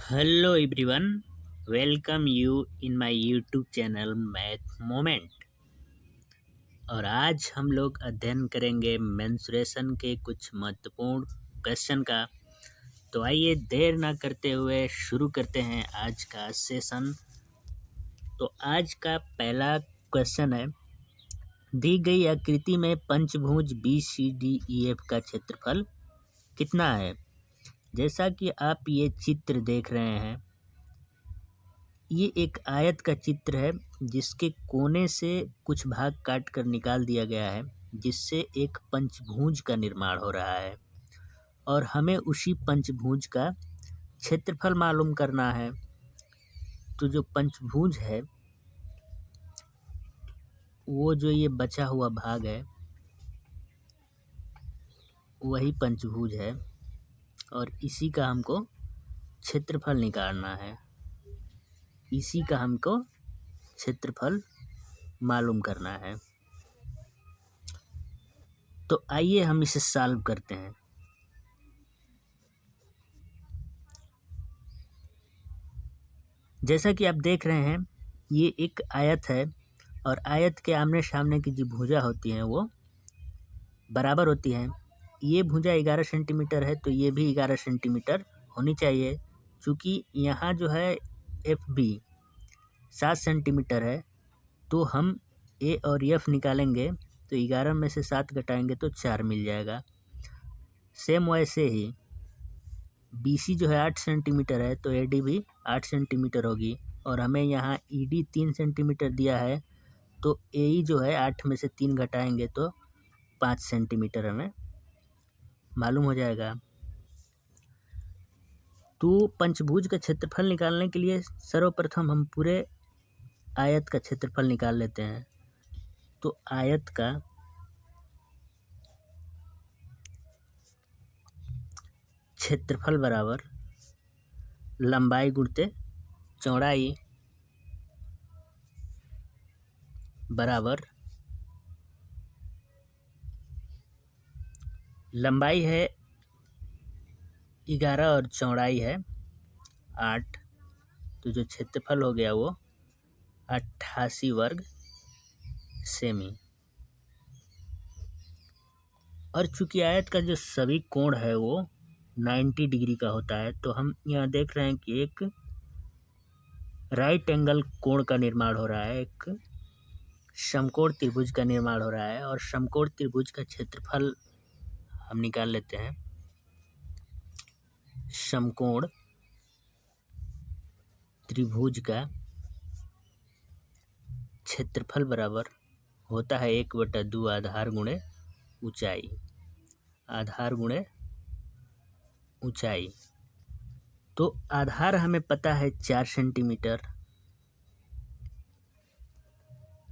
Hello everyone, welcome you in my YouTube channel math moment. और आज हम लोग अध्ययन करेंगे मेंसुरेशन के कुछ महत्वपूर्ण क्वेश्चन का। तो आइए देर ना करते हुए शुरू करते हैं आज का सेशन। तो आज का पहला क्वेश्चन है, दी गई आकृति में पंचभुज BCDEF का क्षेत्रफल कितना है। जैसा कि आप ये चित्र देख रहे हैं, ये एक आयत का चित्र है जिसके कोने से कुछ भाग काट कर निकाल दिया गया है, जिससे एक पंचभुज का निर्माण हो रहा है और हमें उसी पंचभुज का क्षेत्रफल मालूम करना है। तो जो पंचभुज है, वो जो ये बचा हुआ भाग है वही पंचभुज है और इसी का हमको क्षेत्रफल निकालना है। इसी का हमको क्षेत्रफल मालूम करना है। तो आइए हम इसे सॉल्व करते हैं। जैसा कि आप देख रहे हैं, ये एक आयत है और आयत के आमने सामने की जो भुजा होती हैं वो बराबर होती हैं। ये भुजा 11 सेंटीमीटर है तो ये भी 11 सेंटीमीटर होनी चाहिए। चूँकि यहाँ जो है FB 7 सेंटीमीटर है, तो हम A और F निकालेंगे तो 11 में से 7 घटाएंगे तो 4 मिल जाएगा। सेम वैसे ही BC जो है 8 सेंटीमीटर है तो AD भी 8 सेंटीमीटर होगी और हमें यहाँ ED 3 सेंटीमीटर दिया है, तो AE जो है 8 में से 3 घटाएंगे तो 5 सेंटीमीटर हमें मालूम हो जाएगा। तो पंचभुज का क्षेत्रफल निकालने के लिए सर्वप्रथम हम पूरे आयत का क्षेत्रफल निकाल लेते हैं। तो आयत का क्षेत्रफल बराबर लंबाई गुणते चौड़ाई बराबर लंबाई है 11 और चौड़ाई है 8, तो जो क्षेत्रफल हो गया वो 88 वर्ग सेमी। और चूंकि आयत का जो सभी कोण है वो 90 डिग्री का होता है, तो हम यहाँ देख रहे हैं कि एक राइट एंगल कोण का निर्माण हो रहा है, एक समकोण त्रिभुज का निर्माण हो रहा है। और समकोण त्रिभुज का क्षेत्रफल हम निकाल लेते हैं। समकोण त्रिभुज का क्षेत्रफल बराबर होता है 1/2 आधार गुणे ऊंचाई। आधार गुणे ऊंचाई, तो आधार हमें पता है 4 सेंटीमीटर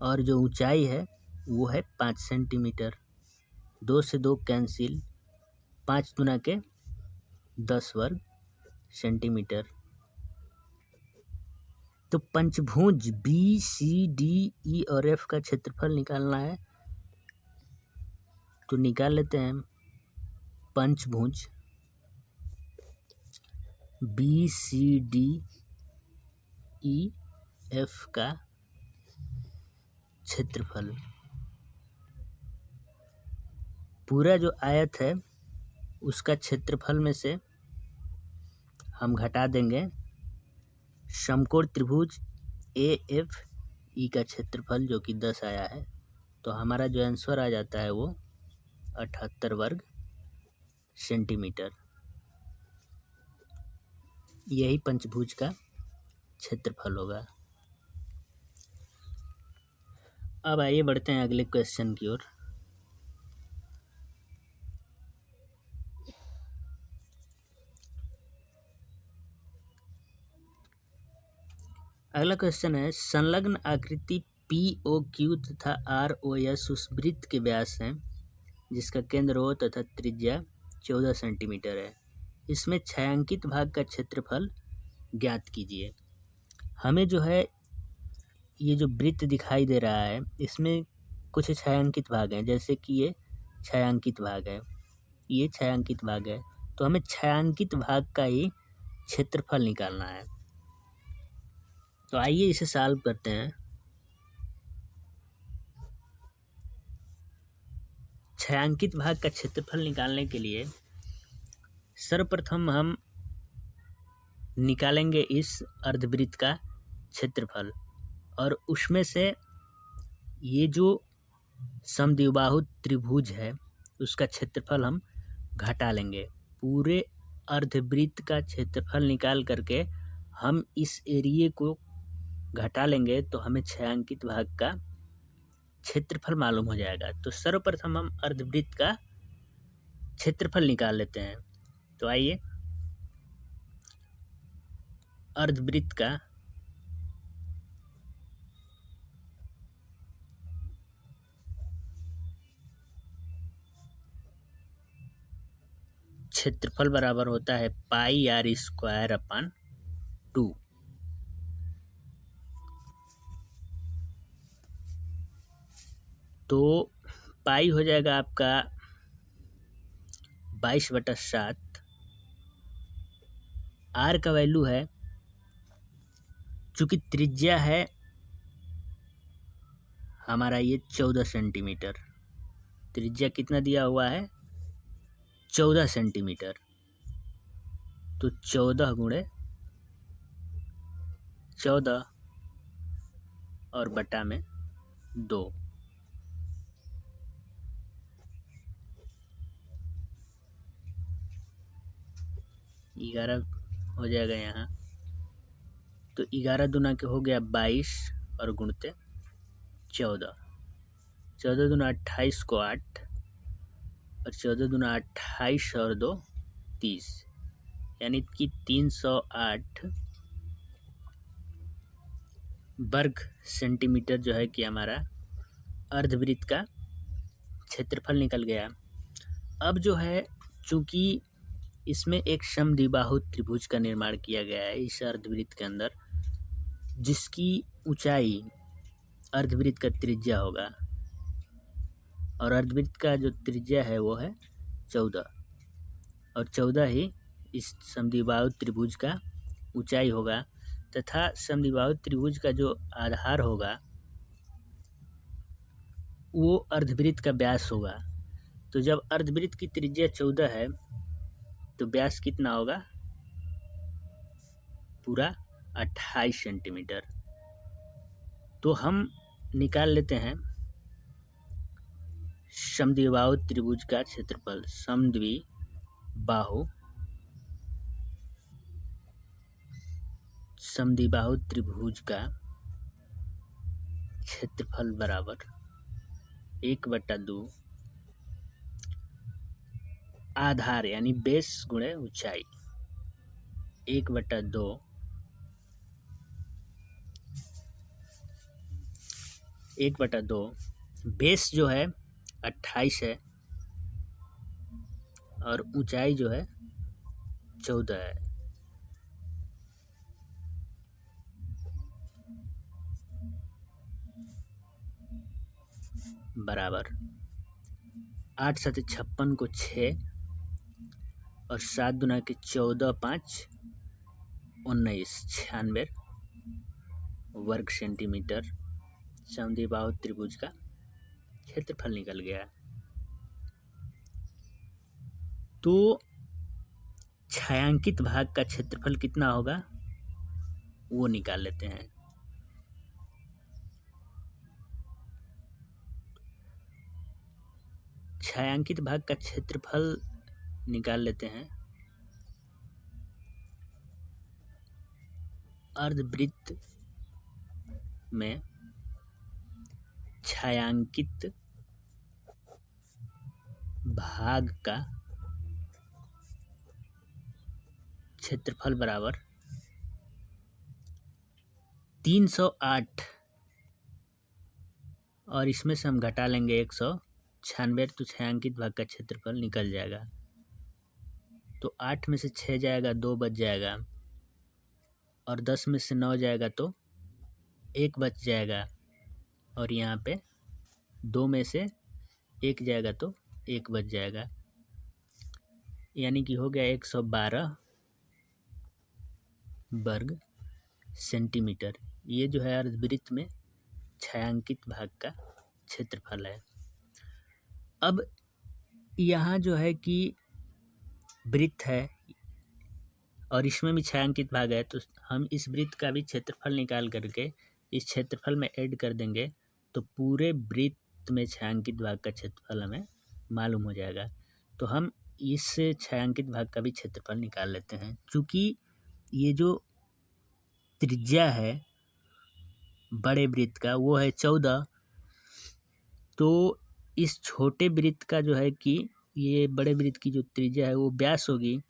और जो ऊंचाई है वो है 5 सेंटीमीटर। 2 से 2 कैंसिल, 5 दूना के 10 वर्ग सेंटीमीटर। तो पंचभुज BCDE और F का क्षेत्रफल निकालना है, तो निकाल लेते हैं। पंचभुज BCDEF का क्षेत्रफल, पूरा जो आयत है उसका क्षेत्रफल में से हम घटा देंगे समकोण त्रिभुज AFE का क्षेत्रफल, जो कि 10 आया है। तो हमारा जो आंसर आ जाता है वो 78 वर्ग सेंटीमीटर। यही पंचभुज का क्षेत्रफल होगा। अब आइए बढ़ते हैं अगले क्वेश्चन की ओर। अगला क्वेश्चन है, संलग्न आकृति POQ तथा ROS उस वृत्त के व्यास हैं जिसका केंद्र O तथा त्रिज्या 14 सेंटीमीटर है। इसमें छायांकित भाग का क्षेत्रफल ज्ञात कीजिए। हमें जो है ये जो वृत्त दिखाई दे रहा है इसमें कुछ छायांकित भाग हैं, जैसे कि ये छायांकित भाग है, ये छायांकित भाग है। तो हमें छायांकित भाग का ही क्षेत्रफल निकालना है। तो आइए इसे सॉल्व करते हैं। छायांकित भाग का क्षेत्रफल निकालने के लिए सर्वप्रथम हम निकालेंगे इस अर्धवृत्त का क्षेत्रफल, और उसमें से ये जो समद्विबाहु त्रिभुज है उसका क्षेत्रफल हम घटा लेंगे। पूरे अर्धवृत्त का क्षेत्रफल निकाल करके हम इस एरिया को घटा लेंगे तो हमें छायांकित भाग का क्षेत्रफल मालूम हो जाएगा। तो सर्वप्रथम हम अर्धवृत्त का क्षेत्रफल निकाल लेते हैं। तो आइए अर्धवृत्त का क्षेत्रफल बराबर होता है पाई आर स्क्वायर अपन 2। तो पाई हो जाएगा आपका 22/7। आर का वैल्यू है, चूंकि त्रिज्या है हमारा ये 14 सेंटीमीटर, त्रिज्या कितना दिया हुआ है 14 सेंटीमीटर। तो 14 गुणे 14 और बटा में 2। ग्यारह हो जाएगा यहाँ। तो 11 दूना के हो गया 22 और गुणते 14। 14 दूना 28 को 8 और 14 दूना 28 और 2 30, यानी कि 308 वर्ग सेंटीमीटर जो है कि हमारा अर्धवृत्त का क्षेत्रफल निकल गया। अब जो है चूंकि इसमें एक समद्विबाहु त्रिभुज का निर्माण किया गया है इस अर्धवृत्त के अंदर, जिसकी ऊंचाई अर्धवृत्त का त्रिज्या होगा, और अर्धवृत्त का जो त्रिज्या है वो है 14, और 14 ही इस समद्विबाहु त्रिभुज का ऊंचाई होगा, तथा समद्विबाहु त्रिभुज का जो आधार होगा वो अर्धवृत्त का व्यास होगा। तो जब अर्धवृत्त की त्रिज्या 14 है तो व्यास कितना होगा, पूरा 28 सेंटीमीटर। तो हम निकाल लेते हैं समद्विबाहु त्रिभुज का क्षेत्रफल। समद्विबाहु त्रिभुज का क्षेत्रफल बराबर 1/2 आधार यानी बेस गुणे ऊंचाई। 1/2 बेस जो है 28 है और ऊंचाई जो है 14 है। बराबर 8 7 56 को 6 और 7 दूना के 14 5 19 96 वर्ग सेंटीमीटर समद्विबाहु त्रिभुज का क्षेत्रफल निकल गया। तो छायांकित भाग का क्षेत्रफल कितना होगा वो निकाल लेते हैं। छायांकित भाग का क्षेत्रफल निकाल लेते हैं। अर्धवृत्त में छायांकित भाग का क्षेत्रफल बराबर 308, और इसमें से हम घटा लेंगे 196, तो छायांकित भाग का क्षेत्रफल निकल जाएगा। तो 8 में से 6 जाएगा 2 बच जाएगा, और 10 में से 9 जाएगा तो 1 बच जाएगा, और यहाँ पे 2 में से 1 जाएगा तो 1 बच जाएगा, यानी कि हो गया 112 वर्ग सेंटीमीटर। ये जो है अर्धवृत्त में छायांकित भाग का क्षेत्रफल है। अब यहाँ जो है कि वृत्त है और इसमें भी छायांकित भाग है, तो हम इस वृत्त का भी क्षेत्रफल निकाल करके इस क्षेत्रफल में ऐड कर देंगे तो पूरे वृत्त में छायांकित भाग का क्षेत्रफल हमें मालूम हो जाएगा। तो हम इस छायांकित भाग का भी क्षेत्रफल निकाल लेते हैं। चूँकि ये जो त्रिज्या है बड़े वृत्त का वो है 14, तो इस छोटे वृत्त का जो है कि ये बड़े वृत्त की जो त्रिज्या है वो व्यास होगी,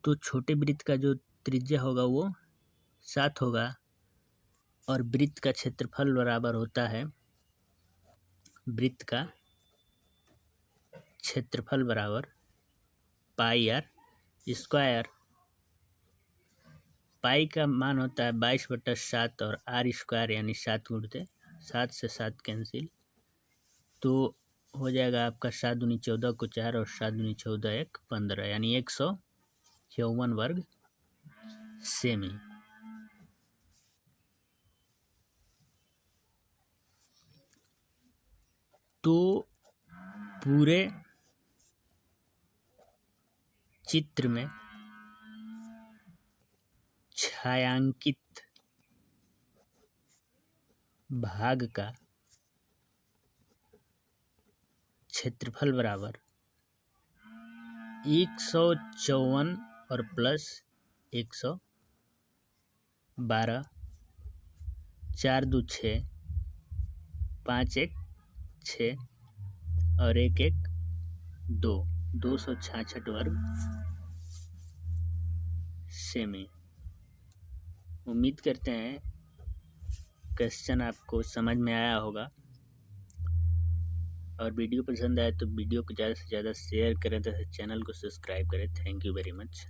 तो छोटे वृत्त का जो त्रिज्या होगा वो 7 होगा और वृत्त का क्षेत्रफल बराबर होता है, वृत्त का क्षेत्रफल बराबर पाई आर स्क्वायर। पाई का मान होता है 22/7 और आर स्क्वायर यानी 7 गुणित 7 से 7 कैंसिल, तो हो जाएगा आपका 7 दूनी 14 को 4 और 7 दूनी 14 1 15 यानी 154 वर्ग सेमी। तो पूरे चित्र में छायांकित भाग का क्षेत्रफल बराबर 154 और प्लस 112, 4 2 6, 5 1 6 और 1 1 2, 266 वर्ग सेमी। उम्मीद करते हैं क्वेश्चन आपको समझ में आया होगा और वीडियो पसंद आए तो वीडियो को ज़्यादा से ज़्यादा शेयर करें तथा चैनल को सब्सक्राइब करें। Thank you very much.